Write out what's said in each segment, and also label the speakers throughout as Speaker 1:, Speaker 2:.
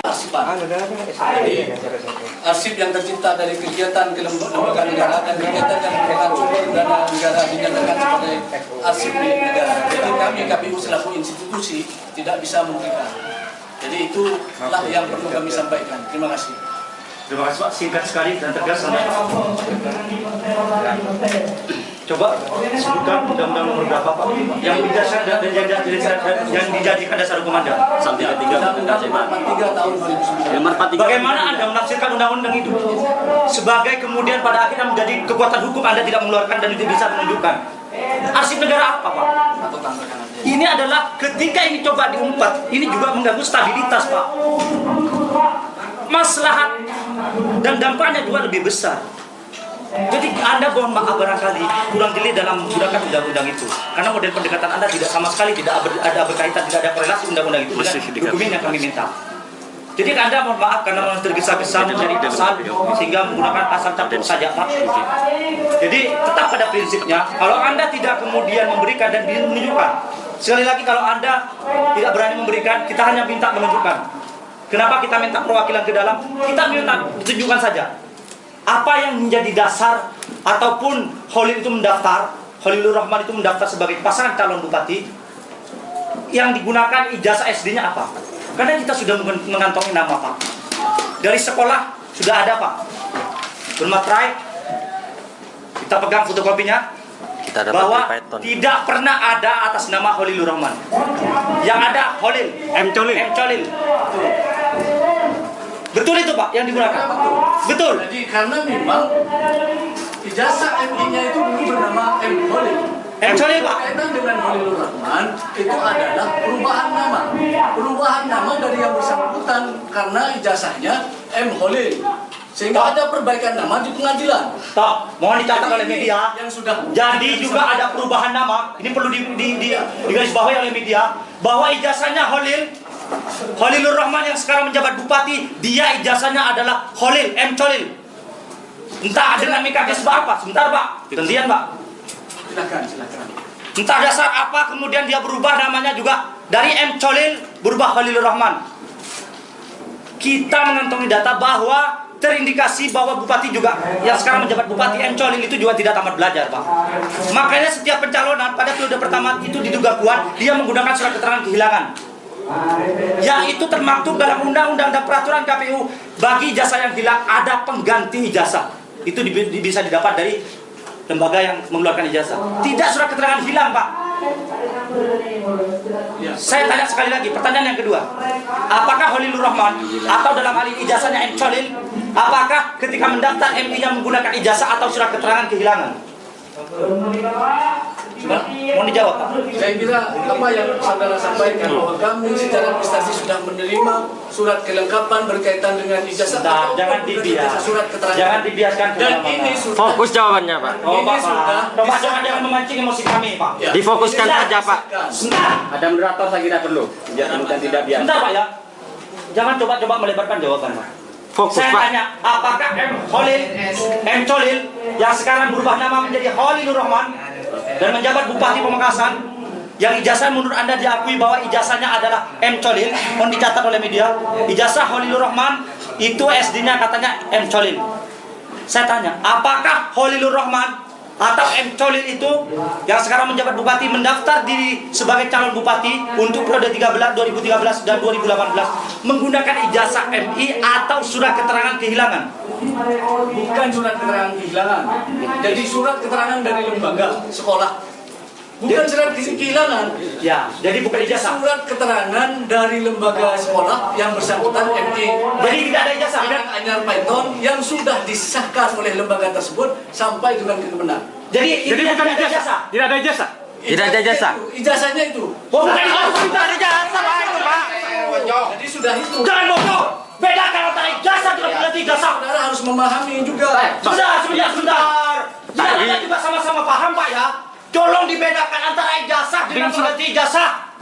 Speaker 1: arsipan. Jadi arsip yang tercipta dari kegiatan kelembagaan negara dan kegiatan yang merupakan sumber dana negara dinyatakan sebagai arsip milik negara. Jadi kami KPU selaku institusi tidak bisa memberikan. Jadi itulah yang perlu kami sampaikan. Terima kasih.
Speaker 2: Terima kasih Pak, singkat sekali dan tegas. Coba sebutkan undang-undang nomor berapa Pak yang didasar dan yang dijadikan dasar hukum Anda?
Speaker 3: Sampai ketiga
Speaker 1: Nomor 43 tahun 2009.
Speaker 2: Bagaimana Anda menafsirkan undang-undang itu? Sebagai kemudian pada akhirnya menjadi kekuatan hukum Anda tidak mengeluarkan dan tidak bisa menunjukkan. Arsip negara apa Pak? Ini adalah ketika ini coba diumpat, ini juga mengganggu stabilitas Pak. Maslahat dan dampaknya juga lebih besar. Jadi Anda mohon maaf barangkali kurang jeli dalam menggunakan undang-undang itu, karena model pendekatan Anda tidak sama sekali tidak ada berkaitan, tidak ada korelasi undang-undang itu dengan dokumen yang kami minta. Jadi Anda mohon maaf karena tergesa-gesa mencari pasal sehingga menggunakan pasal campur saja Pak. Jadi tetap pada prinsipnya, kalau Anda tidak kemudian memberikan dan menunjukkan, sekali lagi kalau Anda tidak berani memberikan, kita hanya minta menunjukkan. Kenapa kita minta perwakilan ke dalam? Kita minta ditunjukkan saja apa yang menjadi dasar ataupun Khalil itu mendaftar, Khalilur Rahman itu mendaftar sebagai pasangan calon bupati, yang digunakan ijazah SD-nya apa? Karena kita sudah mengantongi nama Pak. Dari sekolah sudah ada Pak. Bermaterai, kita pegang fotokopinya, bahwa tidak pernah ada atas nama Khalilur Rahman. Yang ada Khalil M. Cholil. Betul itu Pak yang digunakan? Betul.
Speaker 1: Jadi karena memang ijazah MI-nya itu dulu bernama M. Khalil.
Speaker 2: M. Cholil Pak.
Speaker 1: Berkaitan dengan Khalilur Rahman itu adalah perubahan nama. Perubahan nama dari yang bersangkutan karena ijazahnya M. Khalil. Sehingga ada perbaikan nama di pengadilan.
Speaker 2: Tak, mohon dicatat oleh media.
Speaker 1: Yang sudah.
Speaker 2: Jadi juga ada perubahan nama. Ini perlu digarisbawahi oleh media bahwa ijazahnya Khalilur Rahman yang sekarang menjabat bupati, dia ijazahnya adalah Khalil M. Cholil. Entah dinamika sebab apa. Sebentar Pak, gantian Pak.
Speaker 1: Silakan.
Speaker 2: Entah dasar apa kemudian dia berubah namanya juga dari M. Cholil berubah Khalilur Rahman. Kita mengantongi data bahwa terindikasi bahwa bupati juga yang sekarang menjabat bupati M. Cholil itu juga tidak tamat belajar Pak. Makanya setiap pencalonan pada periode pertama itu diduga kuat dia menggunakan surat keterangan kehilangan. Yang itu termaktub dalam undang-undang dan peraturan KPU. Bagi ijazah yang hilang ada pengganti ijazah. Itu bisa didapat dari lembaga yang mengeluarkan ijazah. Tidak surat keterangan hilang Pak. Saya tanya sekali lagi, pertanyaan yang kedua, apakah Khalilur Rahman atau dalam hal ini ijazahnya M. Cholil, apakah ketika mendaftar MI-nya menggunakan ijazah atau surat keterangan kehilangan? Mau dijawab Pak?
Speaker 1: Saya kira apa yang saudara sampaikan bahwa kami secara prestasi sudah menerima surat kelengkapan berkaitan dengan ijazah atau
Speaker 2: jangan dibiarkan.
Speaker 1: Surat keterangan.
Speaker 2: Jangan dibiarkan.
Speaker 1: Dan ini sudah
Speaker 3: fokus jawabannya Pak.
Speaker 1: Ini sudah.
Speaker 2: Coba jangan memancing emosi kami Pak.
Speaker 1: Ya.
Speaker 3: Difokuskan saja Pak.
Speaker 2: Sebentar.
Speaker 3: Ada moderator saya kira perlu. Jangan tidak biasa.
Speaker 2: Sebentar Pak ya. Jangan coba melebarkan jawaban Pak.
Speaker 3: Fokus
Speaker 2: Saya
Speaker 3: Pak.
Speaker 2: tanya, apakah M. Cholil yang sekarang berubah nama menjadi Khalilur Rahman dan menjabat Bupati Pamekasan, yang ijazah menurut Anda diakui bahwa ijazahnya adalah M. Cholil, mohon dicatat oleh media, ijazah Khalilur Rahman itu SD-nya katanya M. Cholil. Saya tanya, apakah Khalilur Rahman atau M. Cholil itu yang sekarang menjabat bupati mendaftar diri sebagai calon bupati untuk periode 2013 dan 2018 menggunakan ijazah MI atau surat keterangan kehilangan?
Speaker 1: Bukan surat keterangan kehilangan. Jadi surat keterangan dari lembaga sekolah. Bukan surat kehilangan.
Speaker 2: Ya, jadi bukan ijazah.
Speaker 1: Surat keterangan dari lembaga sekolah yang bersangkutan MI.
Speaker 2: Jadi tidak ada ijazah.
Speaker 1: Anak Anyar Python yang sudah disahkan oleh lembaga tersebut sampai dengan kemenang.
Speaker 2: Jadi bukan ijazah.
Speaker 3: Tidak ada ijazah. Tidak ada ijazah.
Speaker 1: Ijazahnya itu.
Speaker 2: Oh, bukan ijazah.
Speaker 3: Tidak ada ijazah Pak itu Pak.
Speaker 1: Jadi sudah itu.
Speaker 2: Jangan bodoh. Bedakan antara ijazah dengan ijazah.
Speaker 1: Saudara harus memahami juga.
Speaker 2: Sudah. Biar Anda juga sama-sama paham Pak ya. Tolong dibedakan antara ijazah dengan surat ijazah.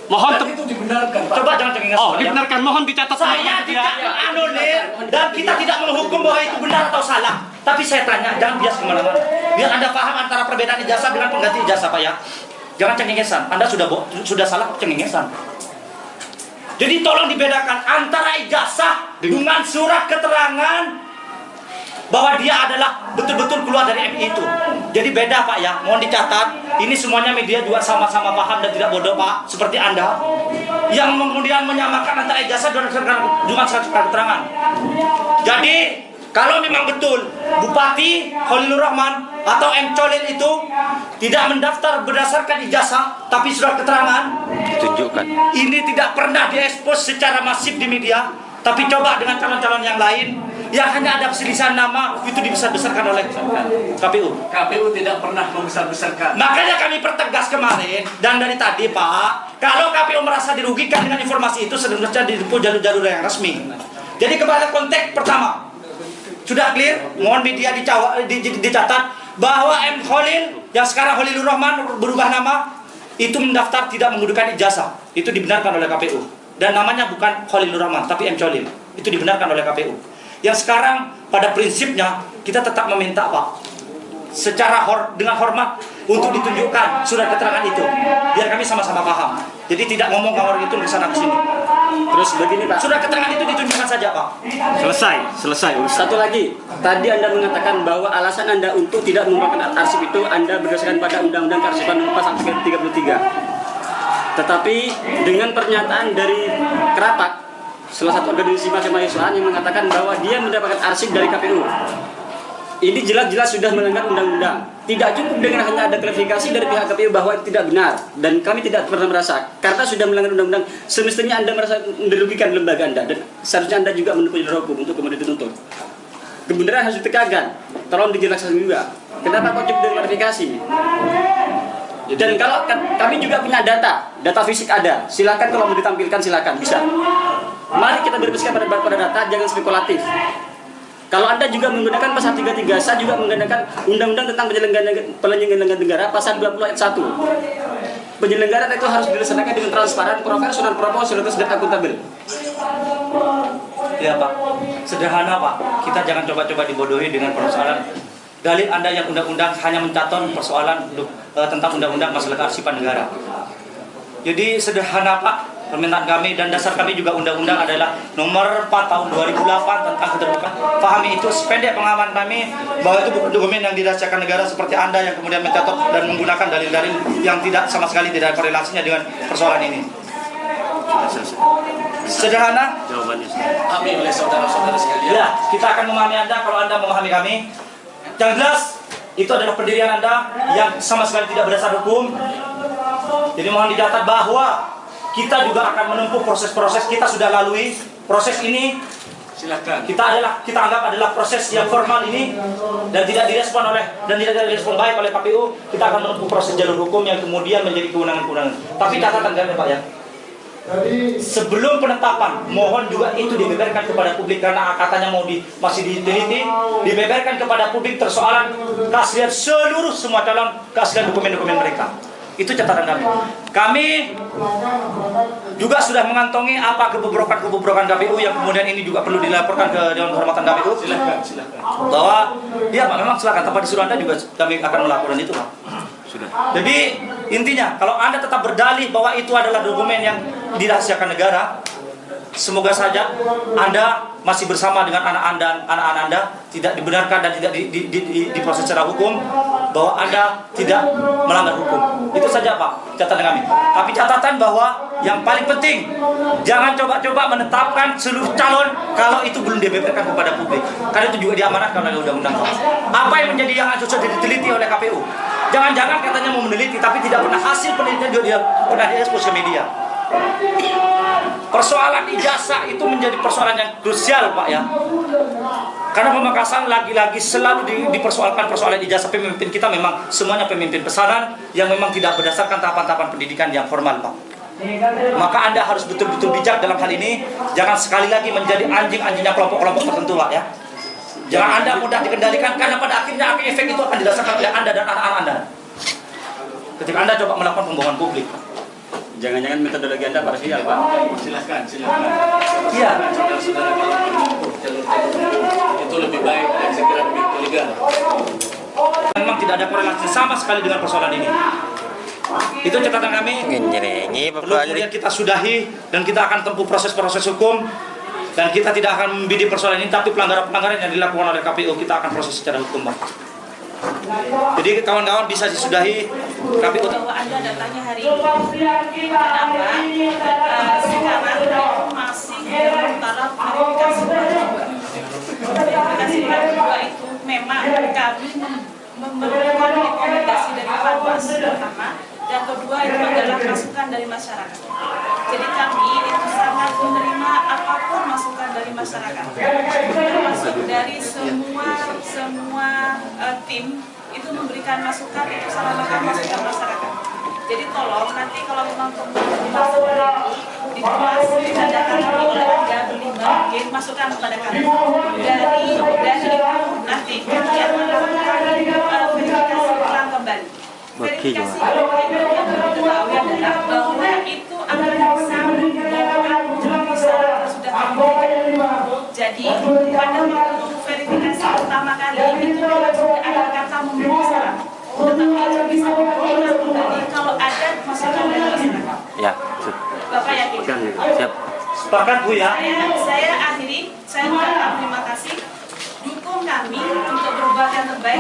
Speaker 3: Mohon
Speaker 1: Dan itu dibenarkan Pak.
Speaker 2: Coba jangan cengenges.
Speaker 3: Oh, dibenarkan. Mohon dicatat.
Speaker 2: Saya tidak menganulir dan kita tidak menghukum bahwa itu benar atau salah. Tapi saya tanya, jangan bias kemana-mana. Biar Anda paham antara perbedaan ijazah dengan pengganti ijazah Pak ya. Jangan cengengesan. Anda sudah salah cengengesan. Jadi tolong dibedakan antara ijazah dengan surat keterangan bahwa dia adalah betul-betul keluar dari MI itu. Jadi beda Pak ya, mohon dicatat. Ini semuanya media juga sama-sama paham dan tidak bodoh Pak, seperti Anda yang kemudian menyamakan antara ijazah dengan surat keterangan. Jadi kalau memang betul Bupati Khalilur Rahman atau M. Cholil itu tidak mendaftar berdasarkan ijazah tapi surat keterangan,
Speaker 3: Tunjukkan.
Speaker 2: ini tidak pernah diekspos secara masif di media. Tapi coba dengan calon-calon yang lain yang hanya ada perselisihan nama itu dibesar-besarkan oleh KPU.
Speaker 1: KPU tidak pernah membesar-besarkan.
Speaker 2: Makanya kami pertegas kemarin dan dari tadi Pak, kalau KPU merasa dirugikan dengan informasi itu seharusnya ditempuh jalur-jalur yang resmi. Jadi kepada konteks pertama, sudah clear, mohon media dicatat bahwa M. Khalil yang sekarang Khalilur Rahman berubah nama itu mendaftar tidak menggunakan ijazah. Itu dibenarkan oleh KPU. Dan namanya bukan Khalilur Rahman tapi M. Cholil. Itu dibenarkan oleh KPU. Yang sekarang pada prinsipnya kita tetap meminta Pak secara dengan hormat untuk ditunjukkan surat keterangan itu biar kami sama-sama paham. Jadi tidak ngomong orang itu ke sana ke sini.
Speaker 4: Terus begini Pak,
Speaker 2: Surat keterangan itu ditunjukkan saja Pak.
Speaker 3: Selesai.
Speaker 4: satu lagi, tadi Anda mengatakan bahwa alasan Anda untuk tidak menggunakan arsip itu Anda berdasarkan pada Undang-Undang Kearsipan pasal 33. Tetapi dengan pernyataan dari Kerapat, salah satu organisasi mahasiswa yang mengatakan bahwa dia mendapatkan arsip dari KPU. Ini jelas-jelas sudah melanggar undang-undang. Tidak cukup dengan hanya ada klarifikasi dari pihak KPU bahwa itu tidak benar. Dan kami tidak pernah merasa, karena sudah melanggar undang-undang, semestinya Anda merasa merugikan lembaga Anda. Dan seharusnya Anda juga menempuh jalur hukum untuk kemudian dituntut. Kebenaran harus ditegakkan. Tolong dijelaskan juga. Kenapa kok cukup dengan klarifikasi? Dan kalau kami juga punya data fisik ada. Silakan kalau mau ditampilkan silakan, bisa. Mari kita berpikir pada data, jangan spekulatif. Kalau Anda juga menggunakan pasal 33, saya juga menggunakan Undang-Undang tentang penyelenggaraan negara pasal 20 ayat 1. Penyelenggaraan itu harus dilaksanakan dengan transparan, profesional, proporsional, dan akuntabel.
Speaker 2: Ya Pak, sederhana Pak. Kita jangan coba-coba dibodohi dengan persoalan dalil Anda yang undang-undang hanya mencatat persoalan tentang undang-undang masalah kearsipan negara. Jadi sederhana Pak, permintaan kami dan dasar kami juga undang-undang adalah nomor 4 tahun 2008 tentang keterbukaan. Pahami itu, sependek pengalaman kami bahwa itu bukan dokumen yang dirahasiakan negara seperti Anda yang kemudian mencatat dan menggunakan dalil-dalil yang tidak sama sekali tidak ada korelasinya dengan persoalan ini. Sederhana?
Speaker 3: Jawabannya.
Speaker 1: Kami oleh saudara-saudara sekalian.
Speaker 2: Ya, kita akan memahami Anda kalau Anda memahami kami. Yang jelas, itu adalah pendirian Anda yang sama sekali tidak berdasar hukum. Jadi mohon dicatat bahwa kita juga akan menempuh proses-proses, kita sudah lalui proses ini.
Speaker 1: Silakan.
Speaker 2: Kita anggap adalah proses yang formal ini dan tidak direspon baik oleh KPU. Kita akan menempuh proses jalur hukum yang kemudian menjadi kewenangan-kewenangan. Tapi catatan kami Pak ya, sebelum penetapan, mohon juga itu dibeberkan kepada publik karena katanya masih diteliti, dibeberkan kepada publik persoalan keaslian seluruh semua calon, keaslian dokumen-dokumen mereka. Itu catatan kami. Kami juga sudah mengantongi apa kebobrokan KPU yang kemudian ini juga perlu dilaporkan ke Dewan Kehormatan KPU.
Speaker 1: Silakan.
Speaker 2: Bahwa ya Pak, memang silakan tanpa disuruh Anda juga kami akan melakukan itu Pak.
Speaker 3: Sudah.
Speaker 2: Jadi intinya kalau Anda tetap berdalih bahwa itu adalah dokumen yang dirahasiakan negara, semoga saja Anda masih bersama dengan anak-anak Anda tidak dibenarkan dan tidak diproses secara hukum, bahwa Anda tidak melanggar hukum. Itu saja Pak catatan kami. Tapi catatan bahwa yang paling penting, jangan coba-coba menetapkan seluruh calon kalau itu belum dibeberkan kepada publik. Karena itu juga diamanatkan oleh undang-undang. Apa yang menjadi yang sudah diteliti oleh KPU? Jangan-jangan katanya mau meneliti tapi tidak pernah hasil penelitian juga dia pernah diekspos ke media. Persoalan ijazah itu menjadi persoalan yang krusial Pak ya. Karena Pamekasan lagi-lagi selalu dipersoalkan persoalan ijazah. Pemimpin kita memang semuanya pemimpin pesanan yang memang tidak berdasarkan tahapan-tahapan pendidikan yang formal Pak. Maka Anda harus betul-betul bijak dalam hal ini. Jangan sekali lagi menjadi anjing-anjingnya kelompok-kelompok tertentu Pak ya. Jangan Anda mudah dikendalikan karena pada akhirnya efek itu akan dirasakan oleh Anda dan anak-anak Anda. Ketika Anda coba melakukan pembohongan publik.
Speaker 4: Jangan-jangan metodologi Anda parsial, Pak.
Speaker 1: Silakan.
Speaker 2: Iya.
Speaker 1: Saudara-saudara kalau menempuh jalur itu lebih baik dan segera lebih legal.
Speaker 2: Memang tidak ada korelasi sama sekali dengan persoalan ini. Itu catatan kami. Kemudian kita sudahi dan kita akan tempuh proses-proses hukum dan kita tidak akan membidik persoalan ini, tapi pelanggaran-pelanggaran yang dilakukan oleh KPU kita akan proses secara hukum, Pak. Jadi kawan-kawan bisa disudahi KPU.
Speaker 5: Bahwa Anda datanya hari ini, kenapa sekarang itu masih dalam taraf verifikasi kedua. Verifikasi kedua itu memang kami memerlukan rekomendasi dari Panwas pertama, dan kedua itu adalah masukan dari masyarakat. Jadi kami itu sangat menerima apapun masukan dari masyarakat, termasuk dari semua tim itu memberikan masukan, itu salah masukan masyarakat. Jadi tolong nanti kalau memang masukan itu dikemas ditindaklanjuti oleh Anda berlima, masukan kepada kami. Dari itu nanti kami akan melakukan verifikasi ulang kembali. Verifikasi ulang kembali yang diketahui adalah bahwa itu akan bisa memenuhi syarat sudah kami. Jadi pada waktu verifikasi pertama kali itu ada kata memenuhi syarat. Tetapi itu bisa diulang kembali kalau ada masukan dari masyarakat.
Speaker 3: Ya.
Speaker 5: Bapak yakin?
Speaker 3: Siap.
Speaker 2: Sepakat, Bu, ya?
Speaker 5: Saya akhiri, saya mengucapkan terima kasih. Dukung kami untuk berubah yang terbaik.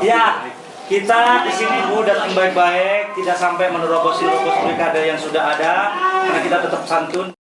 Speaker 2: Ya, kita di sini, Bu, datang baik-baik, tidak sampai menerobos pilkada yang sudah ada, karena kita tetap santun.